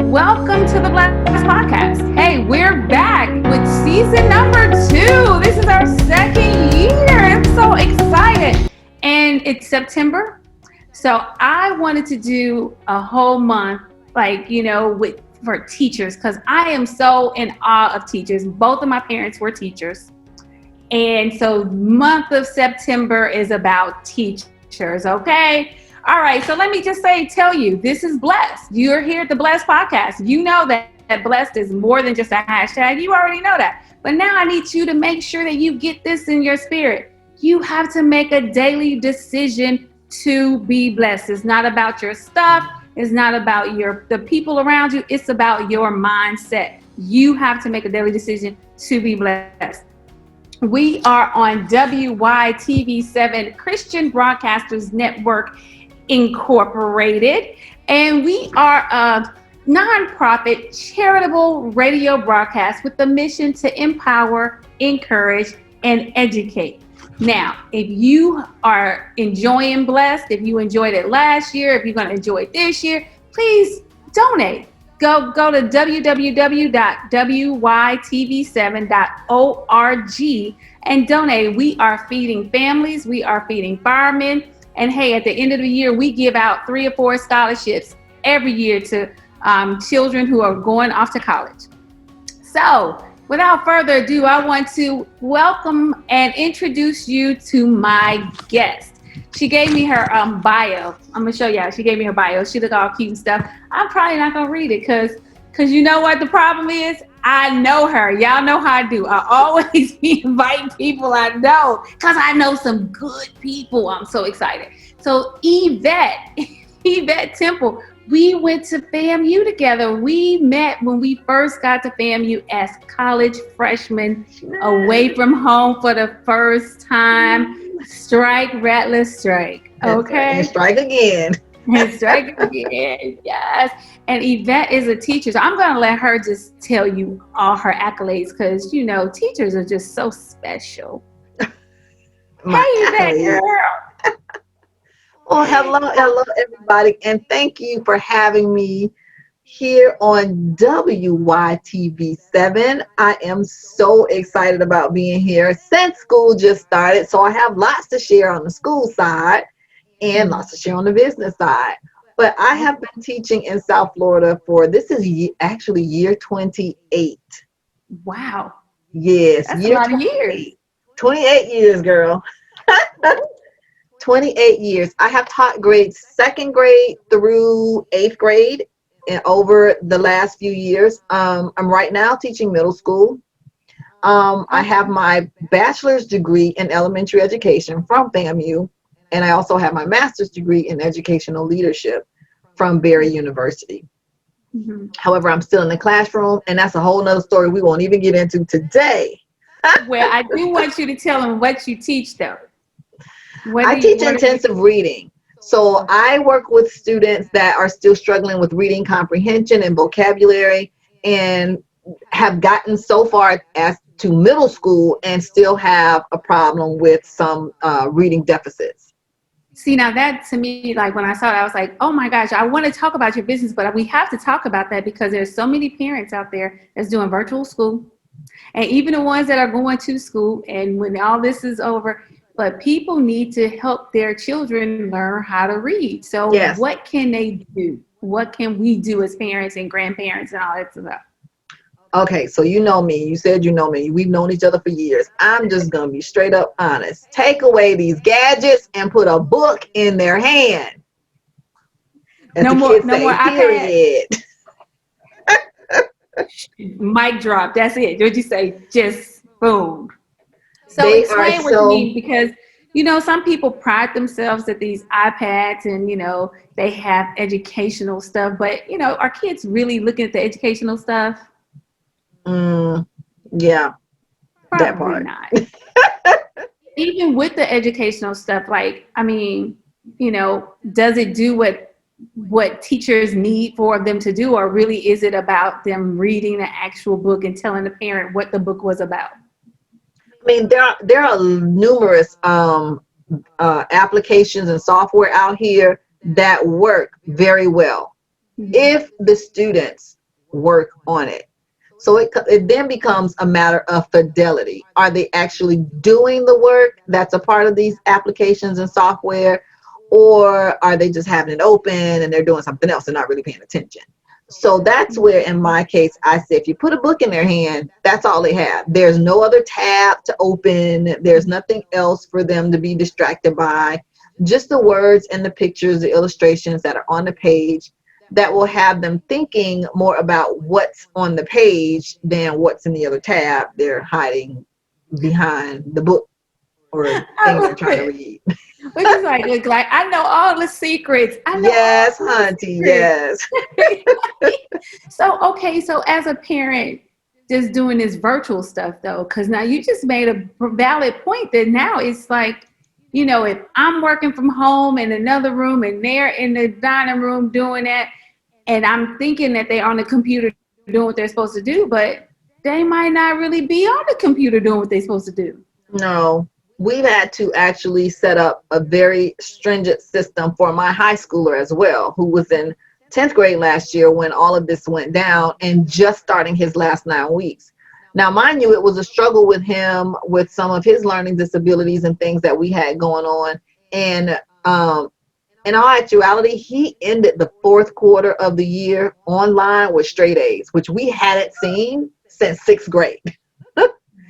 Welcome to the Blessed Podcast. Hey, we're back with season number 2. This is our second year. I'm so excited. And it's September. So I wanted to do a whole month, for teachers, because I am so in awe of teachers. Both of my parents were teachers. And so month of September is about teachers, okay? All right, so let me just tell you, this is Blessed. You're here at the Blessed Podcast. You know that Blessed is more than just a hashtag. You already know that. But now I need you to make sure that you get this in your spirit. You have to make a daily decision to be blessed. It's not about your stuff. It's not about the people around you. It's about your mindset. You have to make a daily decision to be blessed. We are on WYTV7 Christian Broadcasters Network Incorporated, and we are a nonprofit charitable radio broadcast with the mission to empower, encourage, and educate. Now, if you are enjoying Blessed, if you enjoyed it last year, if you're going to enjoy it this year, please donate. Go to www.wytv7.org and donate. We are feeding families. We are feeding firemen. And hey, at the end of the year, we give out 3 or 4 scholarships every year to children who are going off to college. So without further ado, I want to welcome and introduce you to my guest. She gave me her bio. I'm going to show y'all. She gave me her bio. She looked all cute and stuff. I'm probably not going to read it because you know what the problem is? I know her. Y'all know how I do. I always invite people I know because I know some good people. I'm so excited. So Yvette Temple, we went to FAMU together. We met when we first got to FAMU as college freshmen, away from home for the first time. Strike, Rattler, strike. Okay. And strike again. And strike again. Yes. And Yvette is a teacher. So I'm going to let her just tell you all her accolades because, teachers are just so special. Hey, Yvette, girl. Well, hello, everybody. And thank you for having me here on WYTV7. I am so excited about being here since school just started. So I have lots to share on the school side and lots to share on the business side. But I have been teaching in South Florida this is actually year 28. Wow. Yes. That's a lot of years. 28 years, girl. 28 years. I have taught grades 2nd grade through 8th grade and over the last few years. I'm right now teaching middle school. I have my bachelor's degree in elementary education from FAMU, and I also have my master's degree in educational leadership from Barry University. Mm-hmm. However, I'm still in the classroom, and that's a whole nother story we won't even get into today. Well, I do want you to tell them what you teach, though. I teach intensive reading. So I work with students that are still struggling with reading comprehension and vocabulary and have gotten so far as to middle school and still have a problem with some reading deficits. See, now that to me, like when I saw it, I was like, oh my gosh, I want to talk about your business, but we have to talk about that because there's so many parents out there that's doing virtual school and even the ones that are going to school. And when all this is over, but people need to help their children learn how to read. So yes. What can they do? What can we do as parents and grandparents and all that stuff? Okay, so you know me. You said you know me. We've known each other for years. I'm just going to be straight up honest. Take away these gadgets and put a book in their hand. No more iPad. Mic drop. That's it. What'd you say? Just boom. So explain what you mean, because, some people pride themselves at these iPads and, they have educational stuff. But, are kids really looking at the educational stuff? Yeah. Probably that part. Not. Even with the educational stuff, does it do what teachers need for them to do? Or really is it about them reading the actual book and telling the parent what the book was about? I mean, there are numerous applications and software out here that work very well. if the students work on it. So it then becomes a matter of fidelity. Are they actually doing the work that's a part of these applications and software? Or are they just having it open and they're doing something else and not really paying attention? So that's where, in my case, I say if you put a book in their hand, that's all they have. There's no other tab to open. There's nothing else for them to be distracted by. Just the words and the pictures, the illustrations that are on the page that will have them thinking more about what's on the page than what's in the other tab they're hiding behind the book or I thing they're love trying to it. read. Which is like, look, like I know all the secrets. I know Yes, all the hunty, secrets. yes. So, okay, so as a parent, just doing this virtual stuff though, because now you just made a valid point that now it's like, if I'm working from home in another room and they're in the dining room doing that, and I'm thinking that they're on the computer doing what they're supposed to do, but they might not really be on the computer doing what they're supposed to do. No, we've had to actually set up a very stringent system for my high schooler as well, who was in 10th grade last year when all of this went down and just starting his last 9 weeks. Now, mind you, it was a struggle with him with some of his learning disabilities and things that we had going on. And in all actuality, he ended the fourth quarter of the year online with straight A's, which we hadn't seen since 6th grade.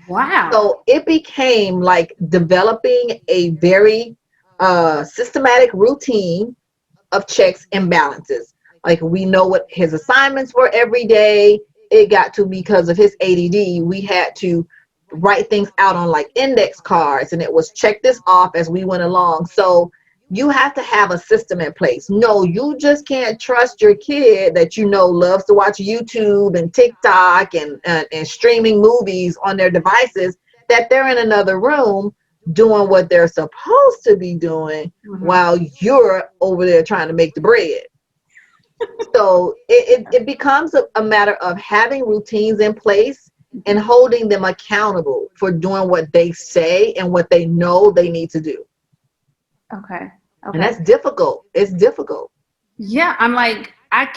Wow. So it became like developing a very systematic routine of checks and balances. Like we know what his assignments were every day. It got to, because of his ADD, we had to write things out on like index cards, and it was check this off as we went along. So you have to have a system in place. No, you just can't trust your kid that loves to watch YouTube and TikTok and streaming movies on their devices, that they're in another room doing what they're supposed to be doing while you're over there trying to make the bread. So it becomes a matter of having routines in place and holding them accountable for doing what they say and what they know they need to do. Okay. And Okay. that's difficult. It's difficult. Yeah, I'm like, I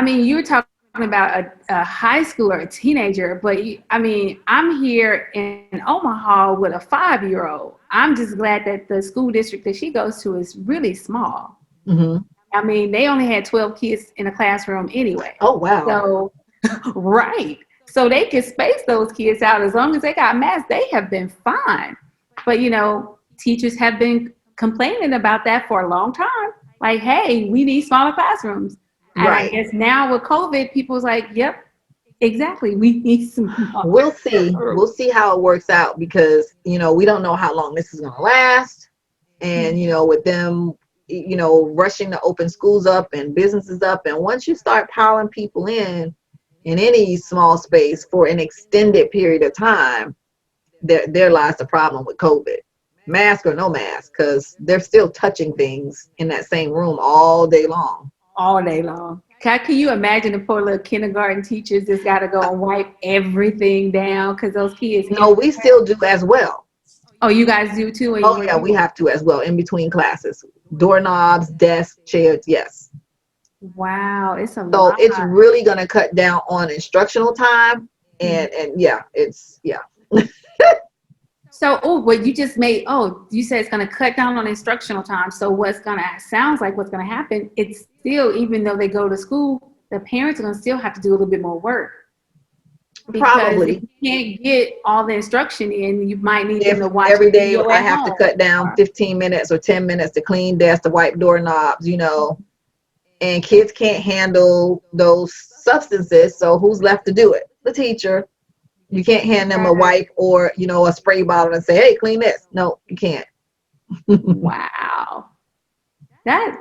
mean, you were talking about a high schooler, a teenager, but I mean, I'm here in Omaha with a 5-year-old. I'm just glad that the school district that she goes to is really small. Hmm. I mean, they only had 12 kids in a classroom anyway. Oh, wow. So, right. So they can space those kids out as long as they got masks, they have been fine. But, teachers have been complaining about that for a long time. Like, hey, we need smaller classrooms. And I Right. guess now with COVID, people's like, yep, exactly. We need smaller We'll see. We'll classrooms. see how it works out because, we don't know how long this is going to last. And, with them, rushing to open schools up and businesses up. And once you start piling people in any small space for an extended period of time, there lies the problem with COVID. Mask or no mask, because they're still touching things in that same room all day long. All day long. Can you imagine the poor little kindergarten teachers just got to go and wipe everything down because those kids in No, we there? still do as well. Oh, you guys do too? Oh, When yeah, we you have to as well in between classes. Doorknobs, desks, chairs, yes. Wow, it's a So lot. it's really going to cut down on instructional time. And yeah, yeah. So, oh, what you just made, oh, you said it's going to cut down on instructional time. So sounds like what's going to happen, it's still, even though they go to school, the parents are going to still have to do a little bit more work. Because if Probably. you can't get all the instruction in, you might need them If to watch a every day video I at have to home. cut down 15 minutes or 10 minutes to clean desks, to wipe doorknobs, and kids can't handle those substances. So who's left to do it? The teacher. You can't hand them a Right. wipe or, a spray bottle and say, hey, clean this. No, you can't. Wow. That,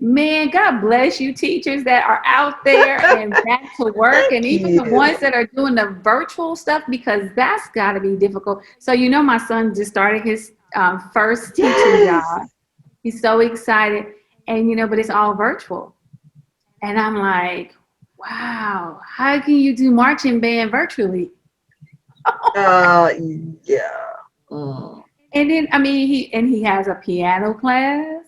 man, God bless you teachers that are out there and back to work, Thank and even the you. ones that are doing the virtual stuff, because that's got to be difficult. So, my son just started his first teaching Yes. job. He's so excited, and but it's all virtual. And I'm like, wow, how can you do marching band virtually? Uh, yeah. Mm. And then, I mean, he has a piano class.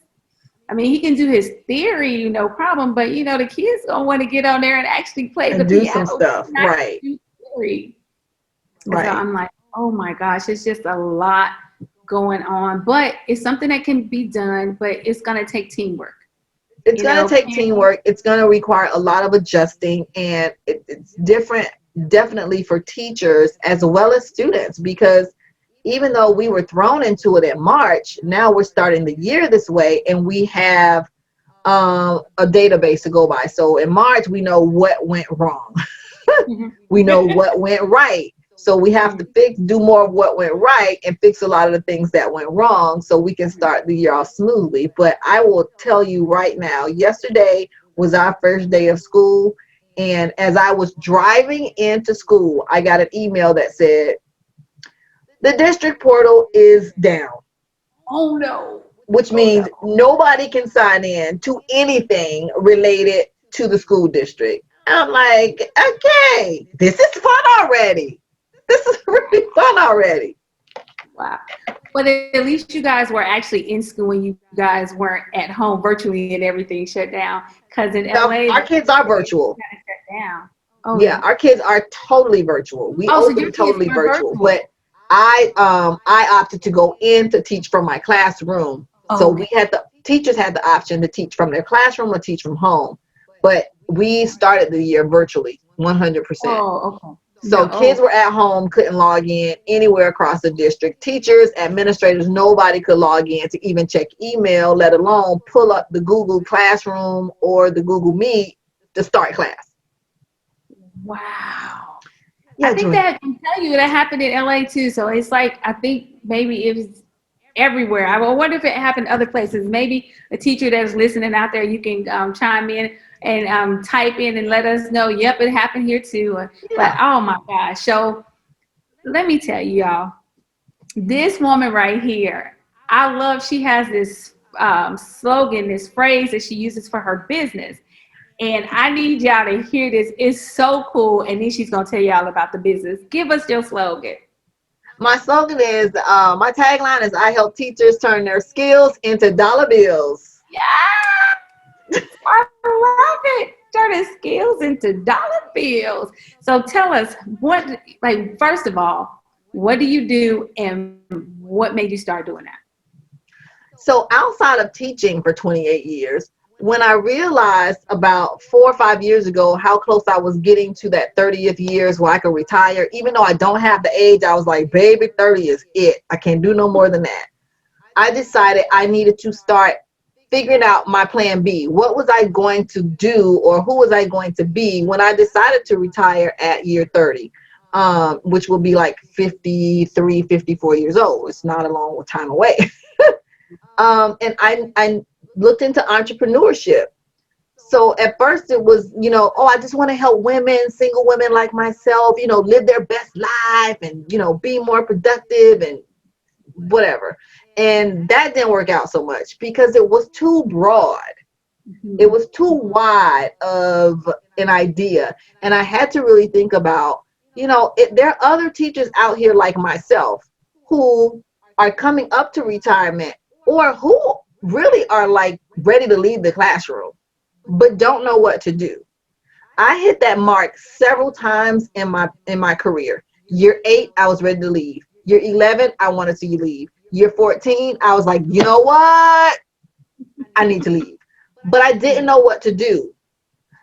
I mean, he can do his theory, no problem, but the kids don't want to get on there and actually play the And do some piano, stuff. not Right. do theory. And so Right. I'm like, oh my gosh, it's just a lot going on, but it's something that can be done, but it's going to take teamwork. It's going to take teamwork. It's going to require a lot of adjusting, and it's different, definitely, for teachers as well as students, because even though we were thrown into it in March, now we're starting the year this way, and we have a database to go by. So in March, we know what went wrong. We know what went right. So we have to do more of what went right and fix a lot of the things that went wrong so we can start the year off smoothly. But I will tell you right now, yesterday was our first day of school. And as I was driving into school, I got an email that said, the district portal is down. Oh no. Which means nobody can sign in to anything related to the school district. I'm like, okay, this is fun already. This is really fun already. Wow. But at least you guys were actually in school and you guys weren't at home virtually and everything shut down. Because in LA, our kids are virtual. Shut down. Oh, yeah, our kids are totally virtual. We open totally virtual. But I opted to go in to teach from my classroom. So we had teachers had the option to teach from their classroom or teach from home. But we started the year virtually, 100%. Oh, okay. So kids were at home, couldn't log in anywhere across the district. Teachers, administrators, nobody could log in to even check email, let alone pull up the Google Classroom or the Google Meet to start class. Wow. Yeah, I think that I can tell you that happened in LA too. So it's like, I think maybe it was everywhere. I wonder if it happened other places. Maybe a teacher that's listening out there, you can chime in and type in and let us know. Yep, it happened here too. Yeah. But oh my gosh. So let me tell you, y'all, this woman right here, I love, she has this slogan, this phrase that she uses for her business. And I need y'all to hear this. It's so cool. And then she's going to tell y'all about the business. Give us your slogan. My slogan is, my tagline is, I help teachers turn their skills into dollar bills. Yeah. I love it. Turning skills into dollar bills. So tell us first of all, what do you do and what made you start doing that? So outside of teaching for 28 years, when I realized about 4 or 5 years ago how close I was getting to that 30th years where I could retire, even though I don't have the age, I was like, baby, 30 is it. I can't do no more than that. I decided I needed to start figuring out my plan B. What was I going to do, or who was I going to be when I decided to retire at year 30, which will be like 53, 54 years old. It's not a long time away. And I looked into entrepreneurship. So at first it was, I just want to help women, single women like myself, live their best life and, be more productive and whatever. And that didn't work out so much because it was too broad. It was too wide of an idea. And I had to really think about, there are other teachers out here like myself who are coming up to retirement or who really are like ready to leave the classroom, but don't know what to do. I hit that mark several times in my career. Year 8, I was ready to leave. Year 11, I wanted to leave. Year 14, I was like, you know what? I need to leave. But I didn't know what to do.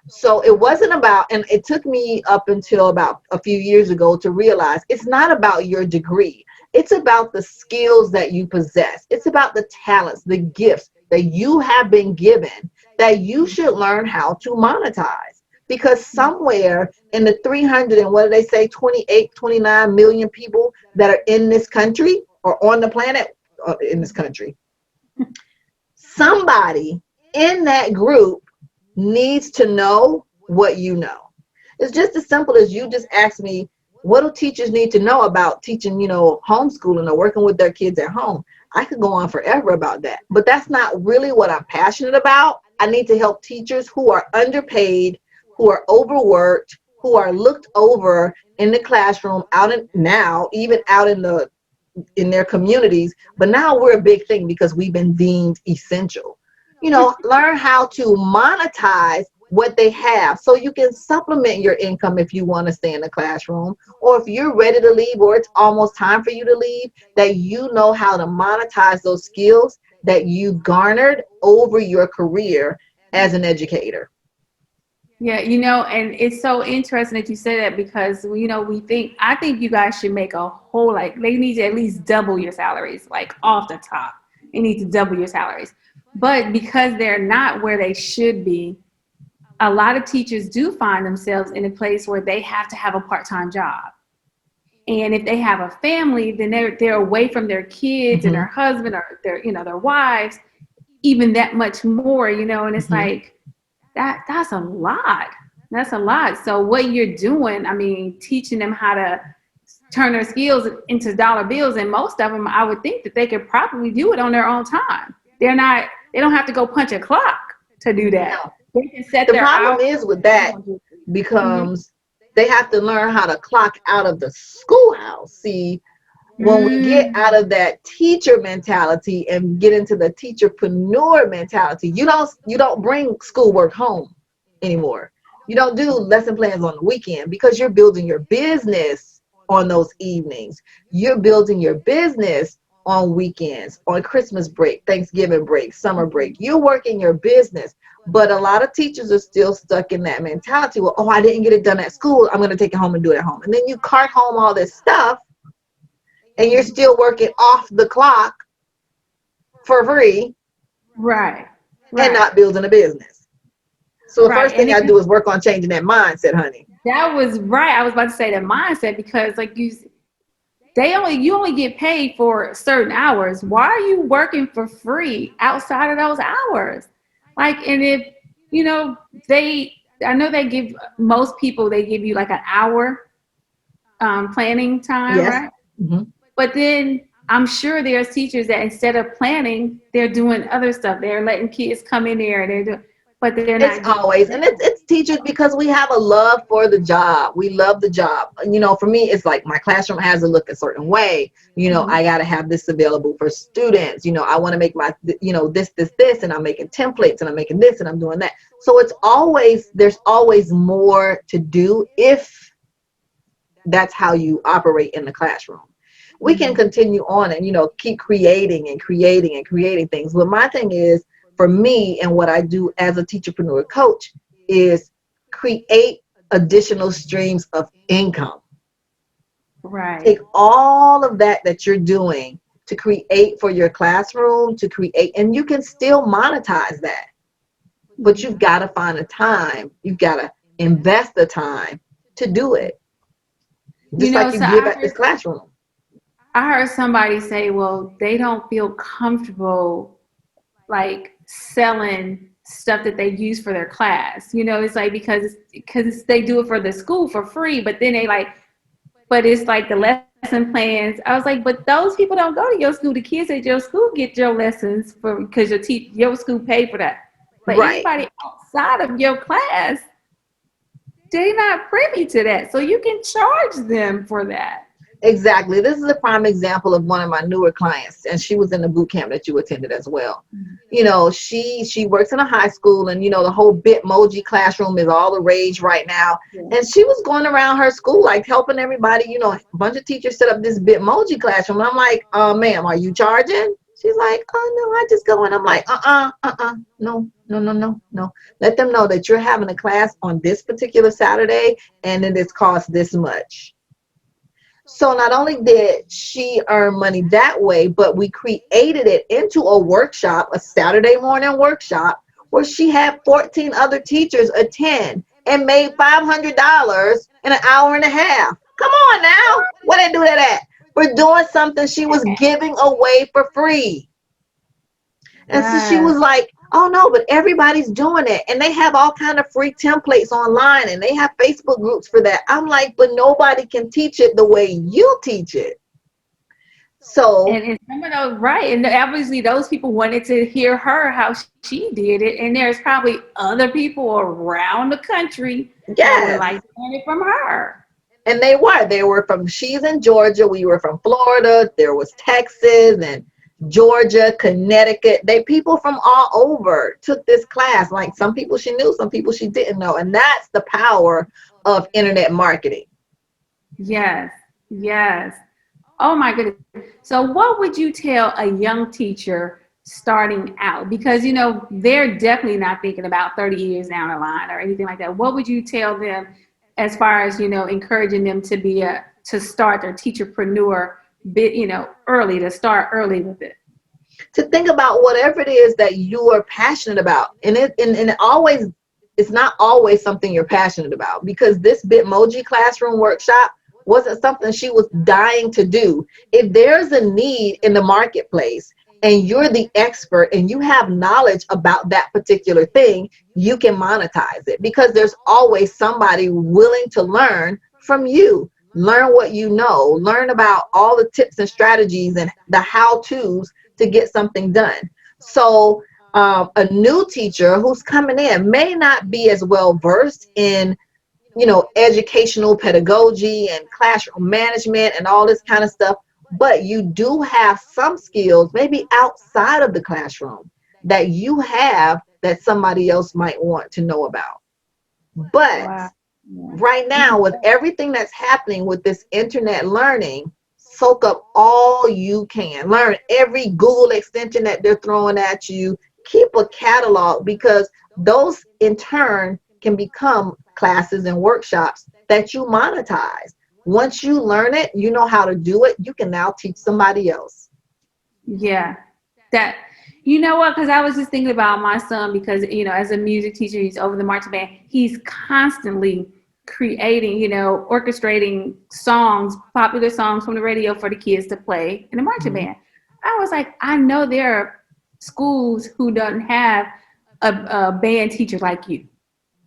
So it wasn't about, and it took me up until about a few years ago to realize it's not about your degree. It's about the skills that you possess. It's about the talents, the gifts that you have been given that you should learn how to monetize. Because somewhere in the 300 and what do they say, 28, 29 million people that are in this country or on the planet in this country, somebody in that group needs to know what you know. It's just as simple as you just asked me, what do teachers need to know about teaching, homeschooling or working with their kids at home? I could go on forever about that, but that's not really what I'm passionate about. I need to help teachers who are underpaid, who are overworked, who are looked over in the classroom, even out in their communities. But now we're a big thing because we've been deemed essential. learn how to monetize what they have so you can supplement your income if you want to stay in the classroom, or if you're ready to leave or it's almost time for you to leave, that you know how to monetize those skills that you garnered over your career as an educator. Yeah, and it's so interesting that you say that because I think you guys should make a whole, like, they need to at least double your salaries, like off the top. They need to double your salaries. But because they're not where they should be, a lot of teachers do find themselves in a place where they have to have a part-time job. And if they have a family, then they're away from their kids and Hmm. their husband or their wives even that much more, and it's Hmm. like that's a lot. That's a lot. So what you're doing, I mean, teaching them how to turn their skills into dollar bills, and most of them, I would think that they could probably do it on their own time. They don't have to go punch a clock to do that. Now, They can set the their problem hours. is with that Mm-hmm. becomes they have to learn how to clock out of the schoolhouse. See, when we get out Mm, of that teacher mentality and get into the teacherpreneur mentality, you don't bring schoolwork home anymore. You don't do lesson plans on the weekend because you're building your business on those evenings. You're building your business on weekends, on Christmas break, Thanksgiving break, summer break. You're working your business. But a lot of teachers are still stuck in that mentality. Well, oh, I didn't get it done at school, I'm going to take it home and do it at home. And then you cart home all this stuff and you're still working off the clock for free right, and right, not building a business. So the right. first And thing I do is work on changing that mindset, honey. that was right. I was about to say the mindset because, like, you only get paid for certain hours. Why are you working for free outside of those hours? Like, and if you know they, I know they give most people, they give you like an hour planning time, Yes. right? Hmm. But then I'm sure there's teachers that instead of planning, they're doing other stuff. They're letting kids come in there and they're doing, but they're It's not getting always, and paid. it's teachers because we have a love for the job. We love the job. For me, it's like my classroom has to look a certain way. Mhm. I got to have this available for students. I want to make my, this, and I'm making templates and I'm making this and I'm doing that. So there's always more to do if that's how you operate in the classroom. We can Mhm. continue on and keep creating and creating and creating things, but my thing is, for me, and what I do as a teacherpreneur coach is create additional streams of income. Take Right. all of that you're doing to create for your classroom, to create, and you can still monetize that, but you've got to find the time, you've got to invest the time to do it, just like you So give at this classroom. I heard somebody say, well, they don't feel comfortable like selling stuff that they use for their class. It's like because they do it for the school for free, but then but it's like the lesson plans. I was like, but those people don't go to your school. The kids at your school get your lessons for because your school paid for that. But Right. anybody outside of your class, they're not privy to that. So you can charge them for that. Exactly. This is a prime example of one of my newer clients, and she was in the boot camp that you attended as well. She works in a high school, and the whole Bitmoji classroom is all the rage right now. Yeah. And she was going around her school like helping everybody. A bunch of teachers set up this Bitmoji classroom, and I'm like, ma'am, are you charging? She's like, oh no, I just go. And I'm like, no, no, no, no, no. Let them know that you're having a class on this particular Saturday, and it is cost this much. So not only did she earn money that way, but we created it into a workshop, a Saturday morning workshop, where she had 14 other teachers attend and made $500 in an hour and a half. Come on now. Where they do that at? For doing something she was giving away for free. And so she Wow. was like, oh no, but everybody's doing it. And they have all kind of free templates online and they have Facebook groups for that. I'm like, but nobody can teach it the way you teach it. So And some of those, right. And obviously those people wanted to hear her how she did it. And there's probably other people around the country that would yes. like to learn it from her. And they were from, she's in Georgia. We were from Florida. There was Texas and Georgia, Connecticut. People from all over took this class. Like some people she knew, some people she didn't know. And that's the power of internet marketing. Yes. Yes. Oh my goodness. So what would you tell a young teacher starting out? Because they're definitely not thinking about 30 years down the line or anything like that. What would you tell them as far as, encouraging them to start their teacherpreneur bit, early, to start early with it? To think about whatever it is that you are passionate about. And it's not always something you're passionate about, because this Bitmoji classroom workshop wasn't something she was dying to do. If there's a need in the marketplace and you're the expert and you have knowledge about that particular thing, you can monetize it, because there's always somebody willing to learn from you. Learn what you know, learn about all the tips and strategies and the how-tos to get something done. So a new teacher who's coming in may not be as well versed in educational pedagogy and classroom management and all this kind of stuff, but you do have some skills maybe outside of the classroom that you have that somebody else might want to know about. But Wow. right now, with everything that's happening with this internet learning, soak up all you can. Learn every Google extension that they're throwing at you. Keep a catalog, because those in turn can become classes and workshops that you monetize. Once you learn it, you know how to do it, you can now teach somebody else. Yeah. That, you know what? Because I was just thinking about my son, because, as a music teacher, he's over the marching band. He's constantly creating, orchestrating songs, popular songs from the radio for the kids to play in the marching Mhm. band. I was like, I know there are schools who don't have a band teacher like you,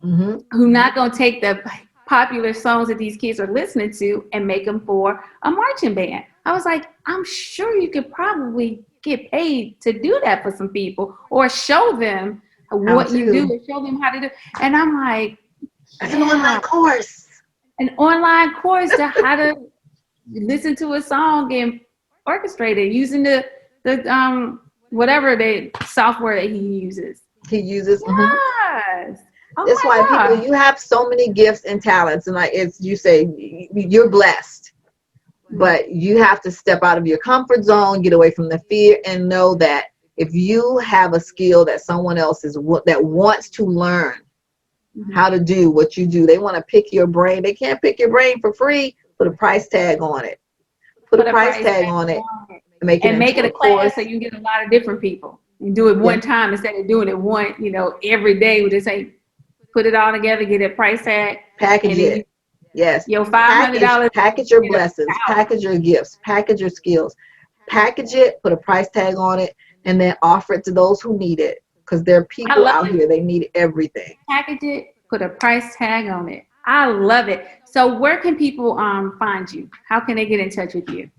Mhm. who not going to take the popular songs that these kids are listening to and make them for a marching band. I was like, I'm sure you could probably get paid to do that for some people, or show them How what you do to? and show them how to do. And I'm like, That's an yeah, online course. an online course to how to listen to a song and orchestrate it using the whatever the software that he uses. He uses. Mhm. Yes. Oh That's my why people, God. you have so many gifts and talents, and like it's you say, you're blessed, but you have to step out of your comfort zone, get away from the fear, and know that if you have a skill that someone else that wants to learn Mhm. how to do what you do, they want to pick your brain. They can't pick your brain for free. Put a price tag on it. Put a Put a price price tag tag on it. on it Make it and make into it a a class so course. you can get a lot of different people. You do it Yeah. one time instead of doing it every day. We just say, put it all together, get a price tag, Package and then it. Yes. your $500, Package your you know, blessings, package your gifts, package your skills, package it, put a price tag on it, and then offer it to those who need it. Because there are I people love out it. here, they need everything. Package it, put a price tag on it. I love it. So where can people find you? How can they get in touch with you?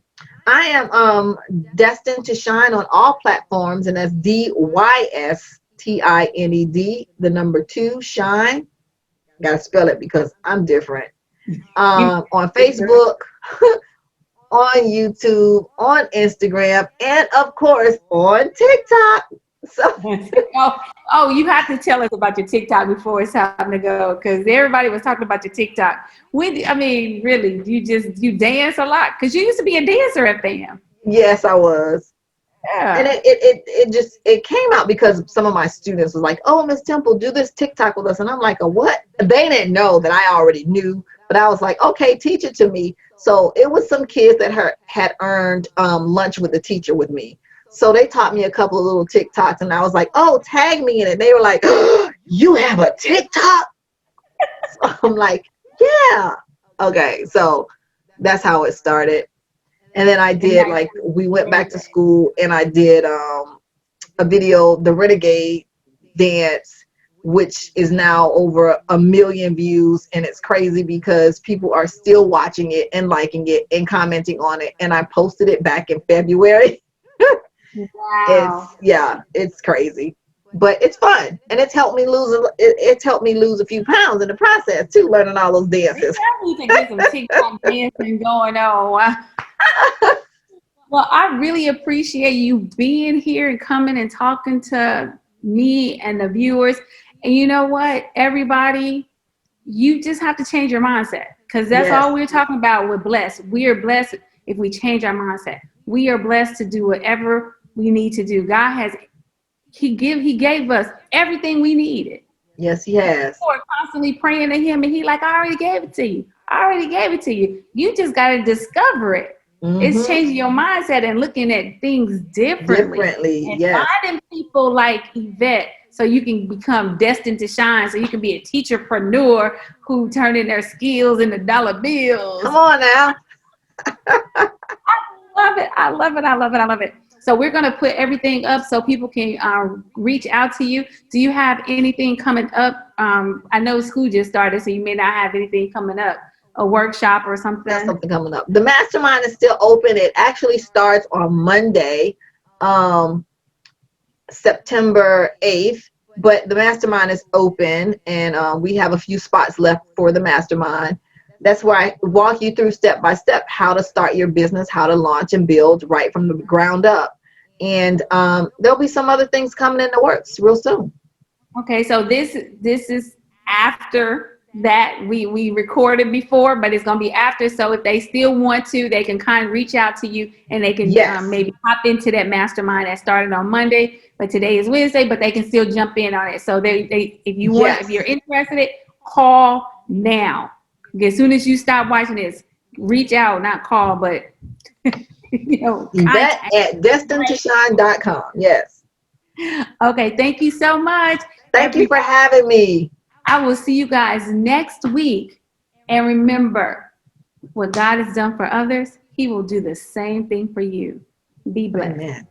I am destined to shine on all platforms, and that's DYSTINED, the number 2, shine. Gotta spell it because I'm different. You On Facebook, on YouTube, on Instagram, and of course on TikTok. So oh, you have to tell us about your TikTok before it's time to go, because everybody was talking about your TikTok. I mean, really, you dance a lot, because you used to be a dancer at FAM. yes, I was. And Yeah. it came out because some of my students was like, "Oh, Miss Temple, do this TikTok with us," and I'm like, "A what?" They didn't know that I already knew, but I was like, "Okay, teach it to me." So it was some kids that had earned lunch with the teacher with me. So they taught me a couple of little TikToks, and I was like, "Oh, tag me in it." They were like, "Oh, you have a TikTok?" So I'm like, "Yeah." Okay, so that's how it started. And then I And did, now like, you're we went back to renegade. school and I did a video, the Renegade dance, which is now over 1 million views. And it's crazy because people are still watching it and liking it and commenting on it. And I posted it back in February. Wow. It's crazy. But it's fun, and it's helped me lose a few pounds in the process too, learning all those Maybe dances. I need to get some TikTok dancing going on. Well, I really appreciate you being here and coming and talking to me and the viewers. And you know what, everybody, you just have to change your mindset because that's all Yes. we're talking about. We're blessed. We are blessed if we change our mindset. We are blessed to do whatever we need to do. God has he gave us everything we needed. Yes, he has. People are constantly praying to him, and he like, I already gave it to you. I already gave it to you. You just got to discover it. It's Mm-hmm. changing your mindset and looking at things differently Differently. and Yes. finding people like Yvette so you can become destined to shine. So you can be a teacherpreneur who turn in their skills into dollar bills. Come on now. Love it. I love it. I love it. I love it. So we're going to put everything up so people can reach out to you. Do you have anything coming up? I know school just started, so you may not have anything coming up, a workshop or Got something. something coming up. The mastermind is still open. It actually starts on Monday, um, September 8th. But the mastermind is open, and we have a few spots left for the mastermind. That's where I walk you through step by step how to start your business, how to launch and build right from the ground up. And there'll be some other things coming in the works real soon. Okay, so this is after that we recorded before, but it's gonna be after. So if they still want to, they can kind of reach out to you and they can Yes. maybe hop into that mastermind that started on Monday, but today is Wednesday. But they can still jump in on it. So they if you want, if you're Yes. interested, call now. As soon as you stop watching this, reach out, not call, but Yvette contact. at destinedtoshine.com. Yes. Okay, thank you so much, Thank you for everybody. having me. I will see you guys next week. And remember, what God has done for others, He will do the same thing for you. Be blessed. Amen.